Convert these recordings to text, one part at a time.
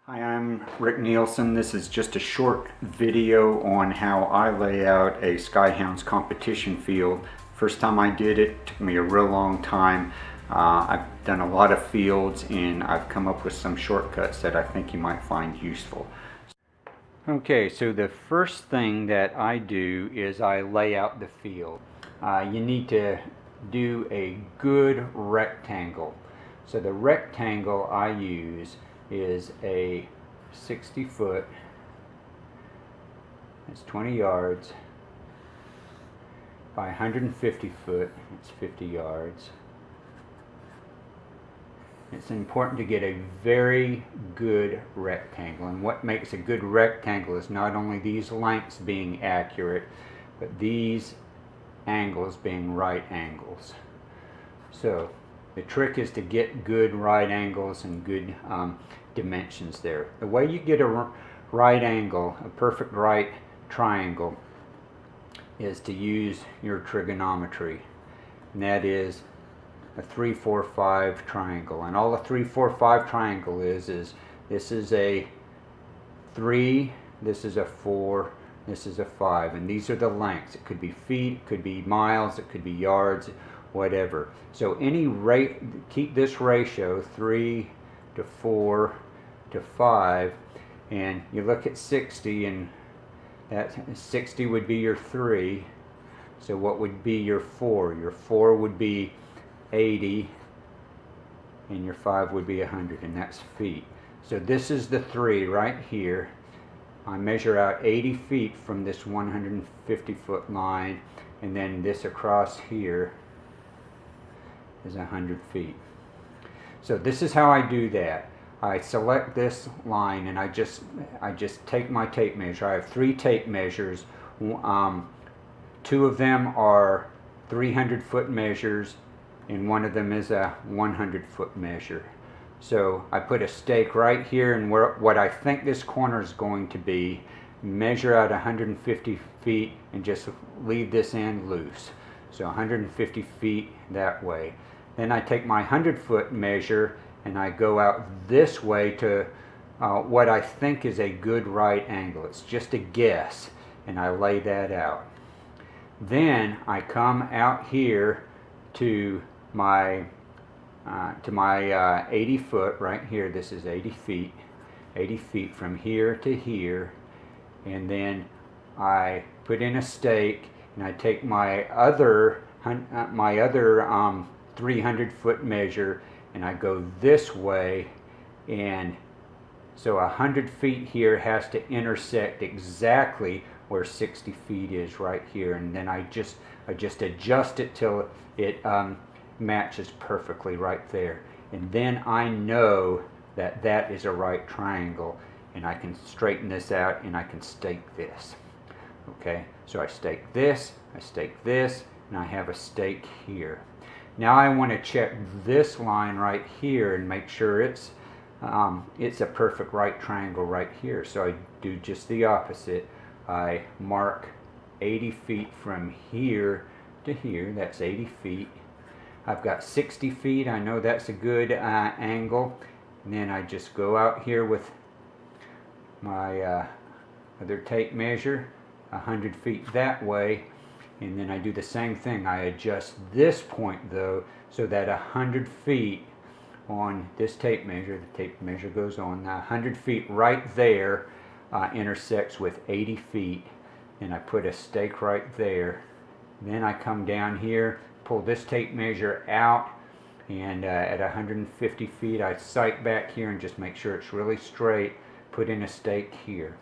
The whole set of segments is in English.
Hi, I'm Rick Nielsen. This is just a short video on how I lay out a Skyhoundz competition field. First time I did it, took me a real long time. I've done a lot of fields and I've come up with some shortcuts that I think you might find useful. Okay, so the first thing that I do is I lay out the field. You need to do a good rectangle. So the rectangle I use is a 60 foot, it's 20 yards, by 150 foot, it's 50 yards. It's important to get a very good rectangle, and what makes a good rectangle is not only these lengths being accurate, but these angles being right angles. So the trick is to get good right angles and good dimensions there. The way you get a right angle, a perfect right triangle, is to use your trigonometry, and that is a 3, 4, 5 triangle. And all a 3, 4, 5 triangle is this is a 3, this is a 4, this is a 5, and these are the lengths. It could be feet, it could be miles, it could be yards, whatever. So any rate, keep this ratio 3 to 4 to 5, and you look at 60, and that 60 would be your 3. So what would be your 4? Your 4 would be 80, and your 5 would be 100, and that's feet. So this is the 3 right here. I measure out 80 feet from this 150 foot line, and then this across here is 100 feet. So this is how I do that. I select this line and I just take my tape measure. I have 3 tape measures. 2 of them are 300 foot measures and 1 of them is a 100 foot measure. So I put a stake right here, and what I think this corner is going to be, measure out 150 feet and just leave this end loose. So 150 feet that way. Then I take my 100 foot measure and I go out this way to what I think is a good right angle. It's just a guess, and I lay that out. Then I come out here to my 80 foot right here. This is 80 feet from here to here, and then I put in a stake and I take my other 300 foot measure and I go this way, and so 100 feet here has to intersect exactly where 60 feet is right here, and then I just adjust it till it matches perfectly right there, and then I know that that is a right triangle, and I can straighten this out and I can stake this. Okay, so I stake this, and I have a stake here. Now I want to check this line right here and make sure it's a perfect right triangle right here. So I do just the opposite. I mark 80 feet from here to here. That's 80 feet. I've got 60 feet. I know that's a good angle. And then I just go out here with my other tape measure, 100 feet that way. And then I do the same thing. I adjust this point though, so that 100 feet on this tape measure, the tape measure goes on, 100 feet right there intersects with 80 feet. And I put a stake right there. Then I come down here, pull this tape measure out, and at 150 feet I sight back here and just make sure it's really straight, put in a stake here.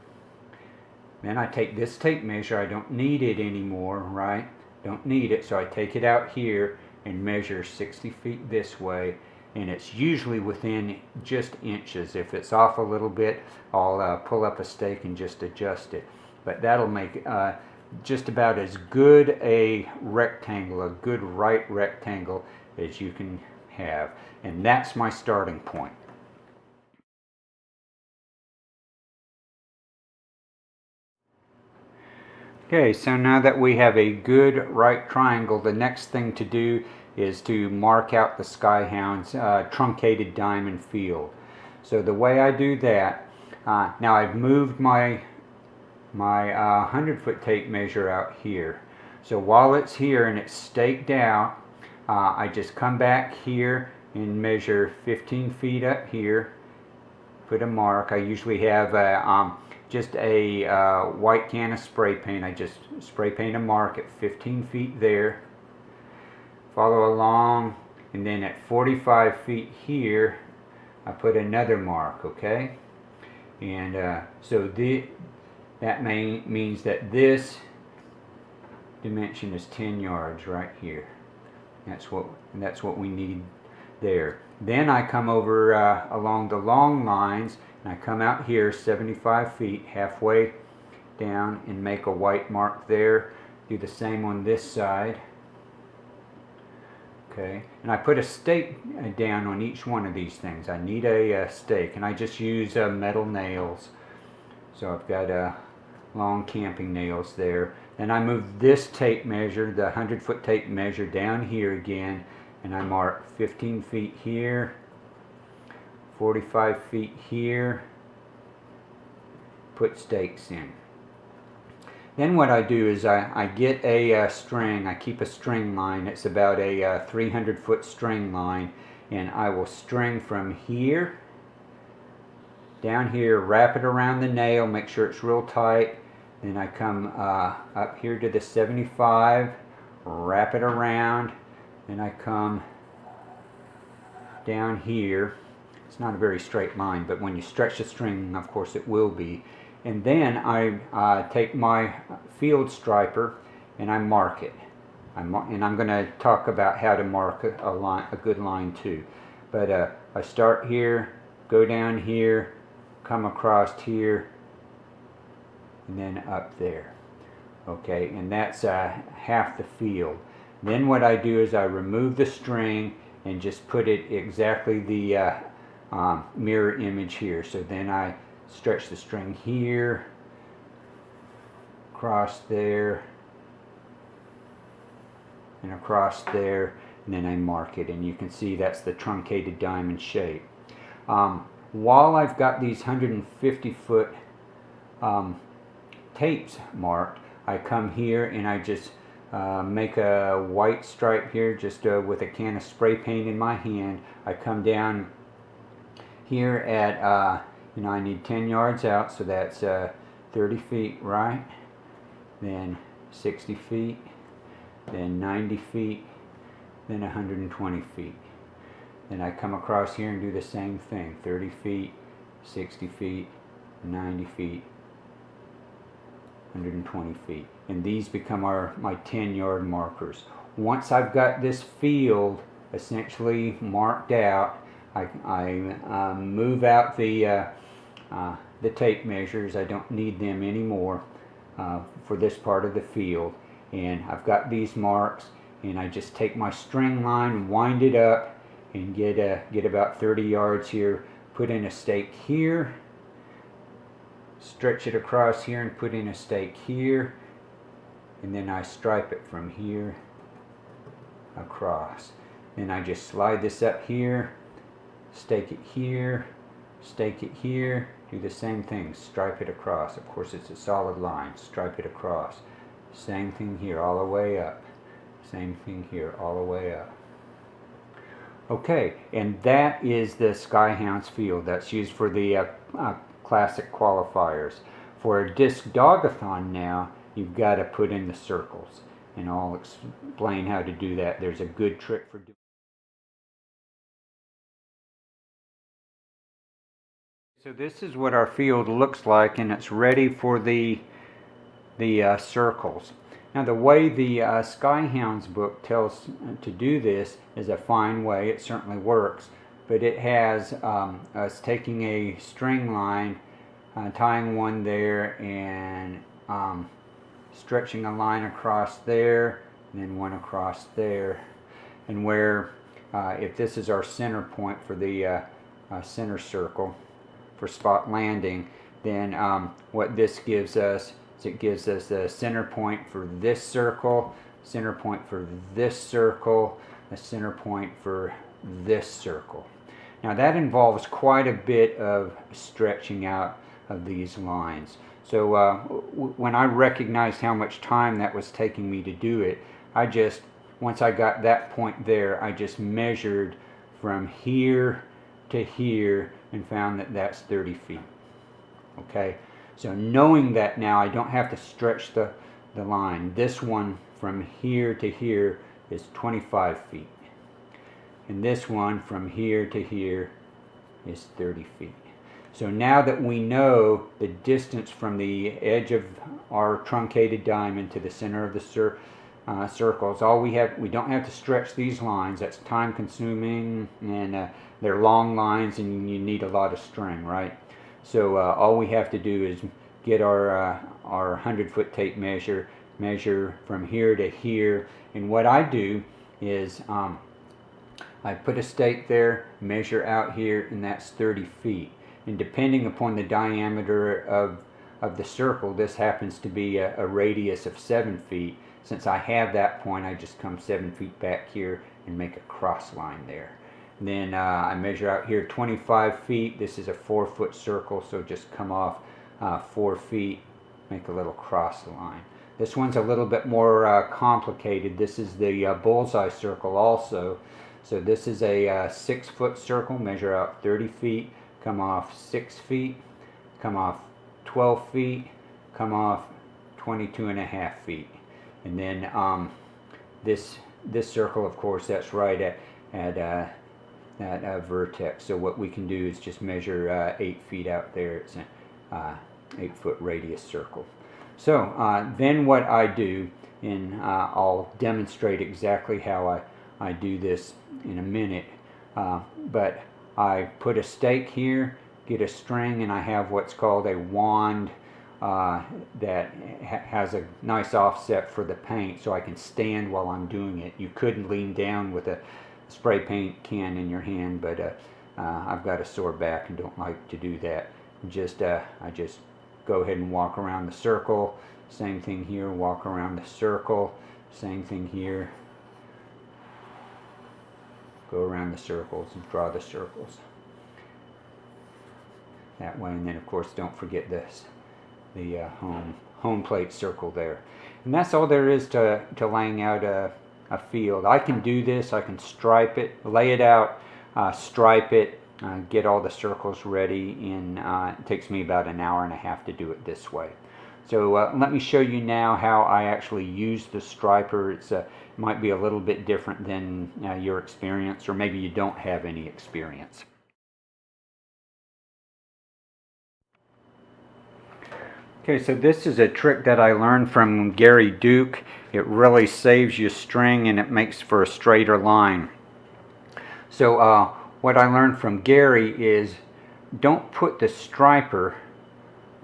Then I take this tape measure. I don't need it anymore, right? Don't need it, so I take it out here and measure 60 feet this way, and it's usually within just inches. If it's off a little bit, I'll pull up a stake and just adjust it. But that'll make just about as good a rectangle, a good right rectangle as you can have. And that's my starting point. Okay, so now that we have a good right triangle, the next thing to do is to mark out the Skyhoundz Truncated Diamond field. So the way I do that Now I've moved my 100-foot tape measure out here. So while it's here and it's staked out, I just come back here and measure 15 feet up here, put a mark. I usually have just a white can of spray paint. I just spray paint a mark at 15 feet there, follow along, and then at 45 feet here I put another mark, okay? And so that means that this dimension is 10 yards right here. That's what we need there. Then I come over along the long lines, and I come out here 75 feet, halfway down, and make a white mark there. Do the same on this side. Okay, and I put a stake down on each one of these things. I need a stake, and I just use metal nails. So I've got long camping nails there. Then I move this tape measure, the 100-foot tape measure, down here again, and I mark 15 feet here, 45 feet here, put stakes in. Then what I do is I get a string. I keep a string line. It's about a 300-foot string line, and I will string from here down here, wrap it around the nail, make sure it's real tight. Then I come up here to the 75, wrap it around. Then I come down here. It's not a very straight line, but when you stretch the string, of course it will be. And then I take my field striper and I mark it. And I'm going to talk about how to mark a good line too. But I start here, go down here, come across here, and then up there. Okay, and that's half the field. Then what I do is I remove the string and just put it exactly the mirror image here. So then I stretch the string here, across there, and across there, and then I mark it, and you can see that's the truncated diamond shape. While I've got these 150-foot tapes marked, I come here and I just make a white stripe here, just with a can of spray paint in my hand. I come down here at I need 10 yards out, so that's 30 feet, right? Then 60 feet, then 90 feet, then 120 feet. Then I come across here and do the same thing, 30 feet, 60 feet, 90 feet, 120 feet. And these become my 10-yard markers. Once I've got this field essentially marked out, I move out the tape measures. I don't need them anymore for this part of the field. And I've got these marks, and I just take my string line and wind it up and get about 30 yards here, put in a stake here, stretch it across here and put in a stake here, and then I stripe it from here across. Then I just slide this up here, stake it here, stake it here, do the same thing, stripe it across. Of course it's a solid line, stripe it across. Same thing here all the way up, same thing here all the way up. Okay, and that is the Skyhoundz field. That's used for the classic qualifiers. For a DiscDogathon now, you've got to put in the circles, and I'll explain how to do that. There's a good trick for doing. So this is what our field looks like, and it's ready for the circles. Now the way the Skyhoundz book tells to do this is a fine way. It certainly works, but it has us taking a string line, tying one there, and stretching a line across there, and then one across there. And where, if this is our center point for the center circle for spot landing, then what this gives us, it gives us a center point for this circle, center point for this circle, a center point for this circle. Now that involves quite a bit of stretching out of these lines. So when I recognized how much time that was taking me to do it, once I got that point there, I just measured from here to here and found that that's 30 feet. Okay, so knowing that now, I don't have to stretch the line. This one from here to here is 25 feet. And this one from here to here is 30 feet. So now that we know the distance from the edge of our truncated diamond to the center of the circles, we don't have to stretch these lines. That's time consuming, and they're long lines and you need a lot of string, right? So all we have to do is get our 100-foot tape measure from here to here. And what I do is I put a stake there, measure out here, and that's 30 feet. And depending upon the diameter of the circle, this happens to be a radius of 7 feet. Since I have that point, I just come 7 feet back here and make a cross line there. And then I measure out here 25 feet. This is a 4-foot circle, so just come off 4 feet, make a little cross line. This one's a little bit more complicated. This is the bullseye circle also. So this is a 6-foot circle, measure out 30 feet, come off 6 feet, come off 12 feet, come off 22.5 feet. And then this circle, of course, that's right at that vertex. So what we can do is just measure 8 feet out there. It's an 8-foot radius circle. So then what I do, and I'll demonstrate exactly how I do this in a minute, but I put a stake here, get a string, and I have what's called a wand that has a nice offset for the paint, so I can stand while I'm doing it. You could lean down with a spray paint can in your hand, but I've got a sore back and don't like to do that. I just go ahead and walk around the circle. Same thing here, walk around the circle. Same thing here. Go around the circles and draw the circles. That way, and then of course don't forget this, the home plate circle there. And that's all there is to laying out a field. I can do this, I can stripe it, lay it out, stripe it, get all the circles ready, and it takes me about an hour and a half to do it this way. So let me show you now how I actually use the striper. It might be a little bit different than your experience, or maybe you don't have any experience. Okay, so this is a trick that I learned from Gary Duke. It really saves you string and it makes for a straighter line. So what I learned from Gary is don't put the striper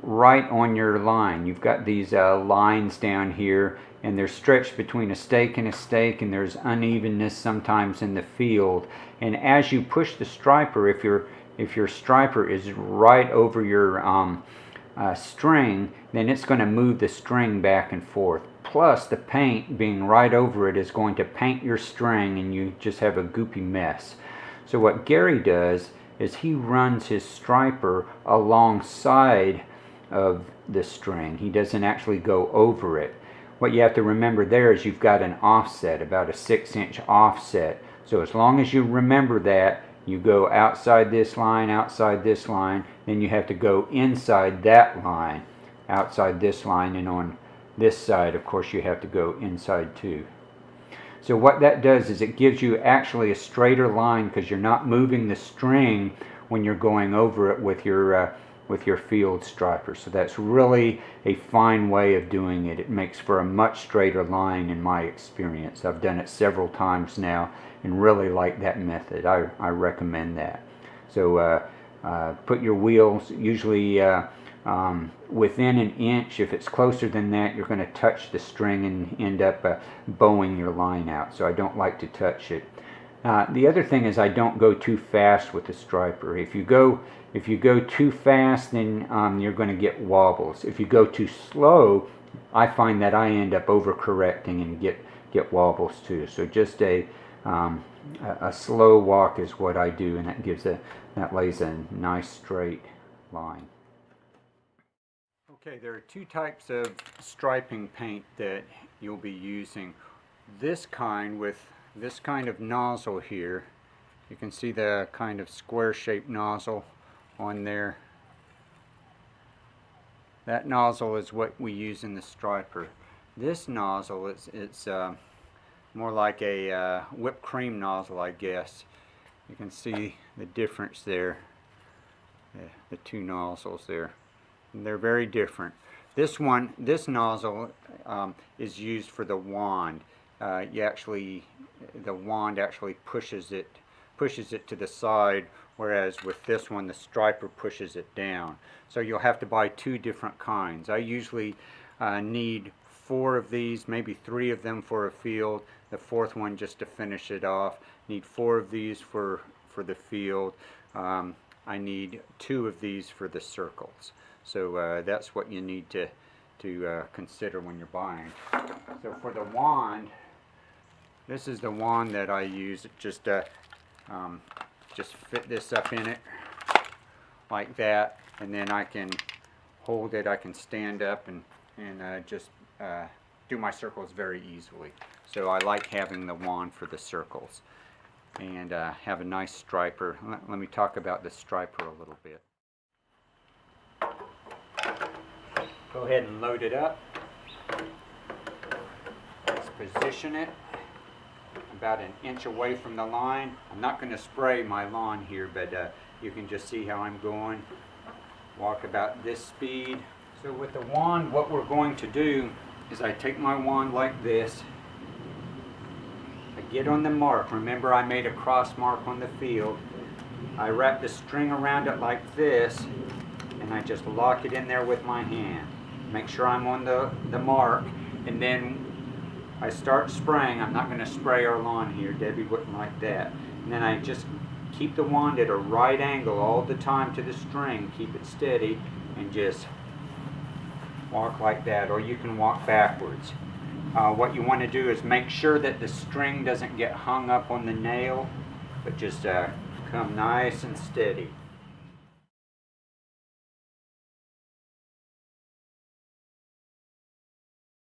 right on your line. You've got these lines down here, and they're stretched between a stake and a stake, and there's unevenness sometimes in the field. And as you push the striper, if your striper is right over your string, then it's going to move the string back and forth. Plus, the paint being right over it is going to paint your string, and you just have a goopy mess. So what Gary does is he runs his striper alongside of the string. He doesn't actually go over it. What you have to remember there is you've got an offset, about a 6-inch offset. So as long as you remember that, you go outside this line, then you have to go inside that line, outside this line, and on this side, of course, you have to go inside too. So what that does is it gives you actually a straighter line, because you're not moving the string when you're going over it with your field striper. So that's really a fine way of doing it. It makes for a much straighter line in my experience. I've done it several times now and really like that method. I recommend that. So put your wheels usually within an inch. If it's closer than that, you're going to touch the string and end up bowing your line out. So I don't like to touch it. The other thing is I don't go too fast with the striper. If you go too fast, then you're going to get wobbles. If you go too slow, I find that I end up overcorrecting and get wobbles too. So just a slow walk is what I do, and that lays a nice straight line. Okay, there are two types of striping paint that you'll be using. This kind with this kind of nozzle here, you can see the kind of square-shaped nozzle on there. That nozzle is what we use in the striper. This nozzle, it's more like a whipped cream nozzle, I guess. You can see the difference there, the two nozzles there. And they're very different. This nozzle is used for the wand. The wand actually pushes it to the side, whereas with this one the striper pushes it down. So you'll have to buy two different kinds. I usually need 4 of these, maybe 3 of them for a field. The 4th one just to finish it off. Need 4 of these for the field. I need 2 of these for the circles. So that's what you need to consider when you're buying. So for the wand, this is the wand that I use. Just fit this up in it like that, and then I can hold it. I can stand up and just do my circles very easily. So I like having the wand for the circles, and have a nice striper. Let me talk about the striper a little bit. Go ahead and load it up. Let's position it about 1 inch away from the line. I'm not going to spray my lawn here, but you can just see how I'm going. Walk about this speed. So with the wand, what we're going to do is I take my wand like this. I get on the mark. Remember, I made a cross mark on the field. I wrap the string around it like this, and I just lock it in there with my hand. Make sure I'm on the mark, and then I start spraying. I'm not going to spray our lawn here. Debbie wouldn't like that. And then I just keep the wand at a right angle all the time to the string. Keep it steady and just walk like that, or you can walk backwards. What you want to do is make sure that the string doesn't get hung up on the nail, but just come nice and steady.